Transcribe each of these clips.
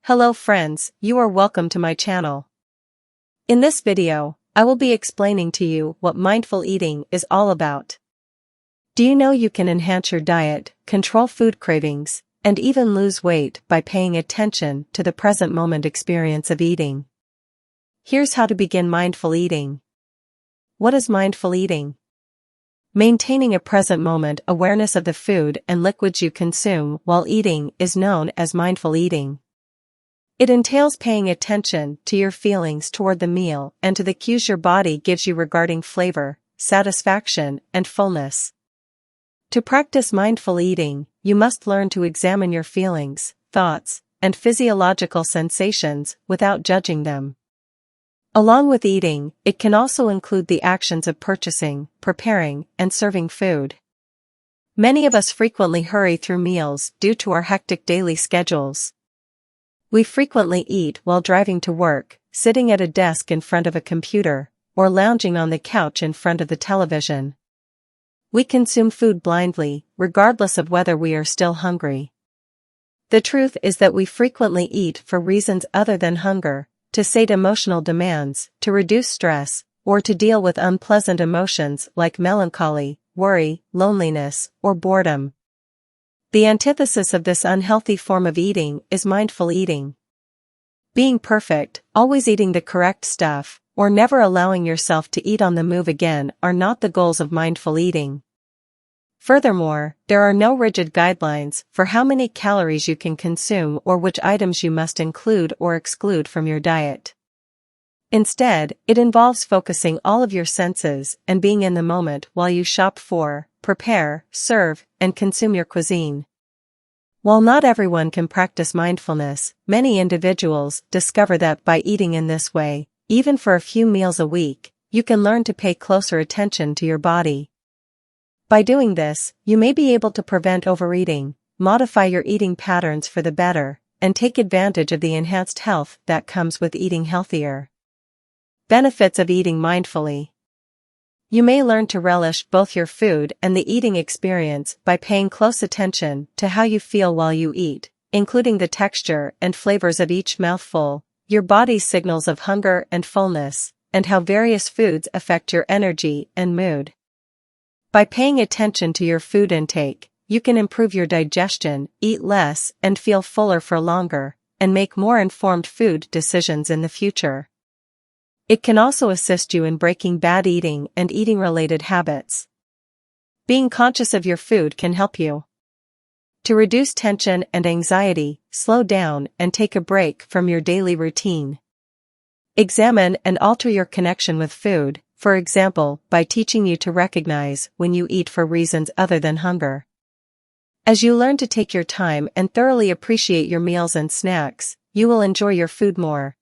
Hello friends, you are welcome to my channel. In this video, I will be explaining to you what mindful eating is all about. Do you know you can enhance your diet, control food cravings, and even lose weight by paying attention to the present moment experience of eating? Here's how to begin mindful eating. What is mindful eating? Maintaining a present moment awareness of the food and liquids you consume while eating is known as mindful eating. It entails paying attention to your feelings toward the meal and to the cues your body gives you regarding flavor, satisfaction, and fullness. To practice mindful eating, you must learn to examine your feelings, thoughts, and physiological sensations without judging them. Along with eating, it can also include the actions of purchasing, preparing, and serving food. Many of us frequently hurry through meals due to our hectic daily schedules. We frequently eat while driving to work, sitting at a desk in front of a computer, or lounging on the couch in front of the television. We consume food blindly, regardless of whether we are still hungry. The truth is that we frequently eat for reasons other than hunger, to sate emotional demands, to reduce stress, or to deal with unpleasant emotions like melancholy, worry, loneliness, or boredom. The antithesis of this unhealthy form of eating is mindful eating. Being perfect, always eating the correct stuff, or never allowing yourself to eat on the move again are not the goals of mindful eating. Furthermore, there are no rigid guidelines for how many calories you can consume or which items you must include or exclude from your diet. Instead, it involves focusing all of your senses and being in the moment while you shop for, prepare, serve, and consume your cuisine. While not everyone can practice mindfulness, many individuals discover that by eating in this way, even for a few meals a week, you can learn to pay closer attention to your body. By doing this, you may be able to prevent overeating, modify your eating patterns for the better, and take advantage of the enhanced health that comes with eating healthier. Benefits of eating mindfully. You may learn to relish both your food and the eating experience by paying close attention to how you feel while you eat, including the texture and flavors of each mouthful, your body's signals of hunger and fullness, and how various foods affect your energy and mood. By paying attention to your food intake, you can improve your digestion, eat less and feel fuller for longer, and make more informed food decisions in the future. It can also assist you in breaking bad eating and eating-related habits. Being conscious of your food can help you to reduce tension and anxiety, slow down and take a break from your daily routine. Examine and alter your connection with food, for example, by teaching you to recognize when you eat for reasons other than hunger. As you learn to take your time and thoroughly appreciate your meals and snacks, you will enjoy your food more.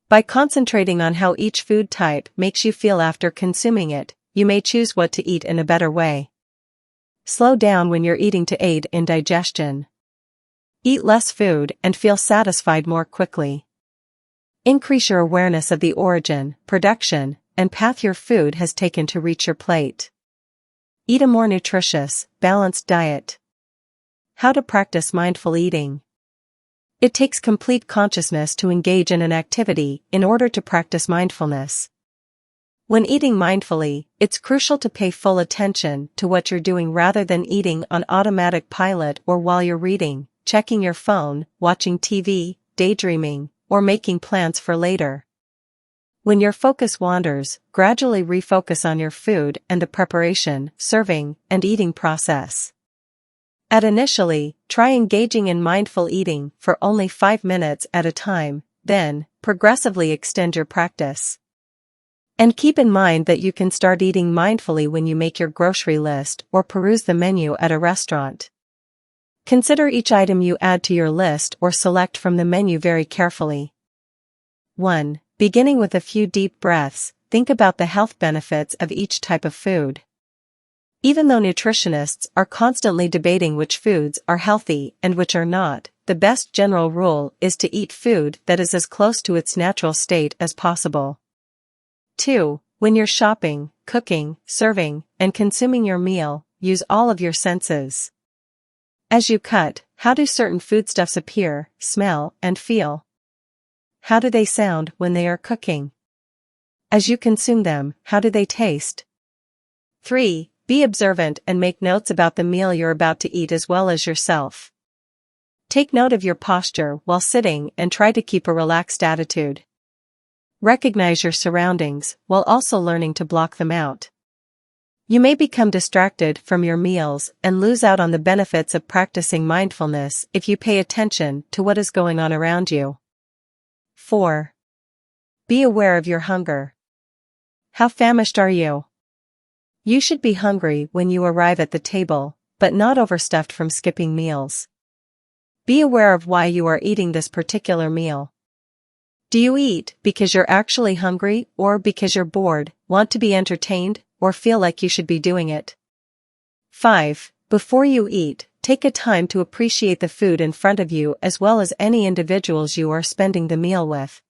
By concentrating on how each food type makes you feel after consuming it, you may choose what to eat in a better way. Slow down when you're eating to aid in digestion. Eat less food and feel satisfied more quickly. Increase your awareness of the origin, production, and path your food has taken to reach your plate. Eat a more nutritious, balanced diet. How to practice mindful eating. It takes complete consciousness to engage in an activity in order to practice mindfulness. When eating mindfully, it's crucial to pay full attention to what you're doing rather than eating on automatic pilot or while you're reading, checking your phone, watching TV, daydreaming, or making plans for later. When your focus wanders, gradually refocus on your food and the preparation, serving, and eating process. Initially, try engaging in mindful eating for only 5 minutes at a time, then, progressively extend your practice. And keep in mind that you can start eating mindfully when you make your grocery list or peruse the menu at a restaurant. Consider each item you add to your list or select from the menu very carefully. 1. Beginning with a few deep breaths, think about the health benefits of each type of food. Even though nutritionists are constantly debating which foods are healthy and which are not, the best general rule is to eat food that is as close to its natural state as possible. 2. When you're shopping, cooking, serving, and consuming your meal, use all of your senses. As you cut, how do certain foodstuffs appear, smell, and feel? How do they sound when they are cooking? As you consume them, how do they taste? 3. Be observant and make notes about the meal you're about to eat as well as yourself. Take note of your posture while sitting and try to keep a relaxed attitude. Recognize your surroundings while also learning to block them out. You may become distracted from your meals and lose out on the benefits of practicing mindfulness if you pay attention to what is going on around you. 4. Be aware of your hunger. How famished are you? You should be hungry when you arrive at the table, but not overstuffed from skipping meals. Be aware of why you are eating this particular meal. Do you eat because you're actually hungry or because you're bored, want to be entertained, or feel like you should be doing it? 5. Before you eat, take a time to appreciate the food in front of you as well as any individuals you are spending the meal with.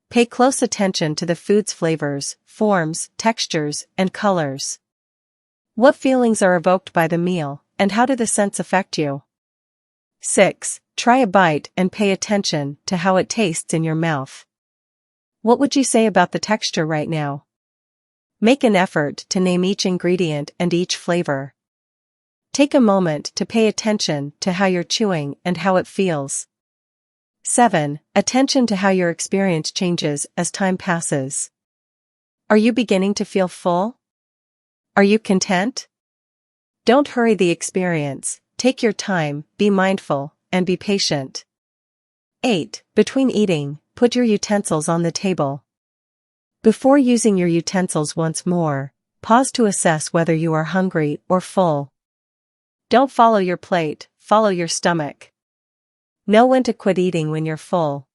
Pay close attention to the food's flavors, forms, textures, and colors. What feelings are evoked by the meal, and how do the scents affect you? 6. Try a bite and pay attention to how it tastes in your mouth. What would you say about the texture right now? Make an effort to name each ingredient and each flavor. Take a moment to pay attention to how you're chewing and how it feels. 7. Attention to how your experience changes as time passes. Are you beginning to feel full? Are you content? Don't hurry the experience, take your time, be mindful, and be patient. 8. Between eating, put your utensils on the table. Before using your utensils once more, pause to assess whether you are hungry or full. Don't follow your plate, follow your stomach. Know when to quit eating when you're full.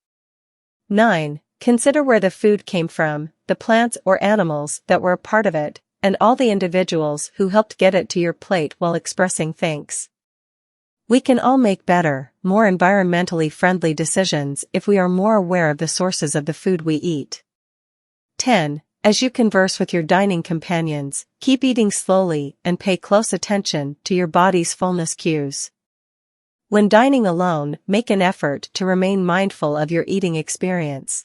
9. Consider where the food came from, the plants or animals that were a part of it, and all the individuals who helped get it to your plate while expressing thanks. We can all make better, more environmentally friendly decisions if we are more aware of the sources of the food we eat. 10. As you converse with your dining companions, keep eating slowly and pay close attention to your body's fullness cues. When dining alone, make an effort to remain mindful of your eating experience.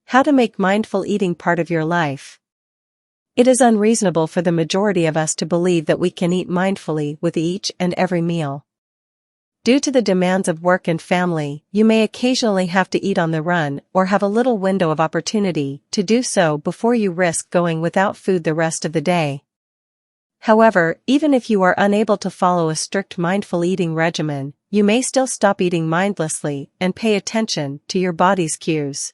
How to make mindful eating part of your life. It is unreasonable for the majority of us to believe that we can eat mindfully with each and every meal. Due to the demands of work and family, you may occasionally have to eat on the run or have a little window of opportunity to do so before you risk going without food the rest of the day. However, even if you are unable to follow a strict mindful eating regimen, you may still stop eating mindlessly and pay attention to your body's cues.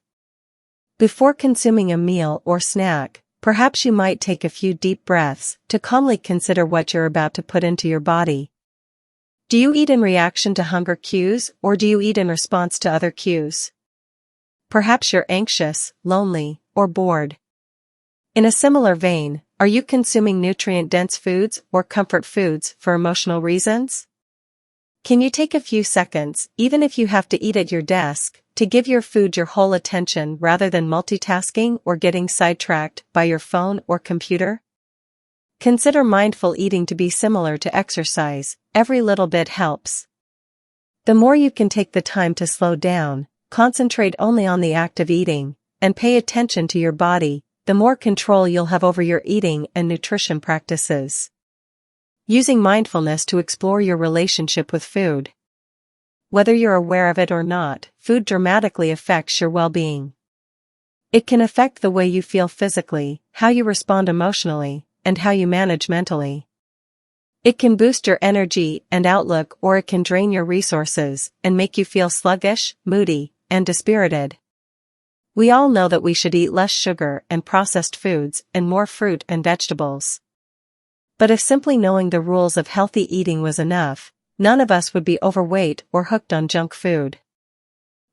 Before consuming a meal or snack, perhaps you might take a few deep breaths to calmly consider what you're about to put into your body. Do you eat in reaction to hunger cues or do you eat in response to other cues? Perhaps you're anxious, lonely, or bored. In a similar vein, are you consuming nutrient-dense foods or comfort foods for emotional reasons? Can you take a few seconds, even if you have to eat at your desk, to give your food your whole attention rather than multitasking or getting sidetracked by your phone or computer? Consider mindful eating to be similar to exercise, every little bit helps. The more you can take the time to slow down, concentrate only on the act of eating, and pay attention to your body, the more control you'll have over your eating and nutrition practices. Using mindfulness to explore your relationship with food. Whether you're aware of it or not, food dramatically affects your well-being. It can affect the way you feel physically, how you respond emotionally, and how you manage mentally. It can boost your energy and outlook, or it can drain your resources and make you feel sluggish, moody, and dispirited. We all know that we should eat less sugar and processed foods and more fruit and vegetables. But if simply knowing the rules of healthy eating was enough, none of us would be overweight or hooked on junk food.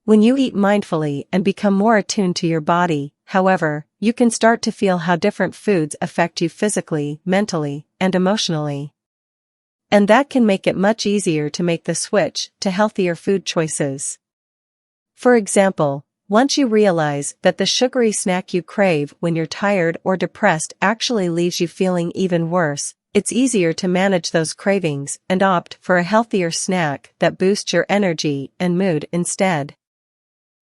When you eat mindfully and become more attuned to your body, however, you can start to feel how different foods affect you physically, mentally, and emotionally. And that can make it much easier to make the switch to healthier food choices. For example, once you realize that the sugary snack you crave when you're tired or depressed actually leaves you feeling even worse, it's easier to manage those cravings and opt for a healthier snack that boosts your energy and mood instead.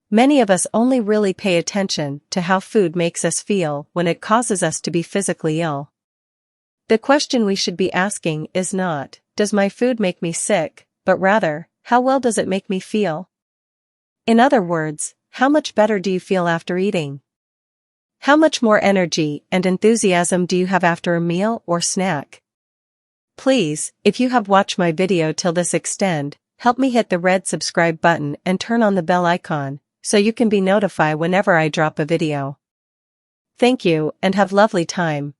Many of us only really pay attention to how food makes us feel when it causes us to be physically ill. The question we should be asking is not, does my food make me sick, but rather, how well does it make me feel? In other words, how much better do you feel after eating? How much more energy and enthusiasm do you have after a meal or snack? Please, if you have watched my video till this extent, help me hit the red subscribe button and turn on the bell icon, so you can be notified whenever I drop a video. Thank you and have lovely time.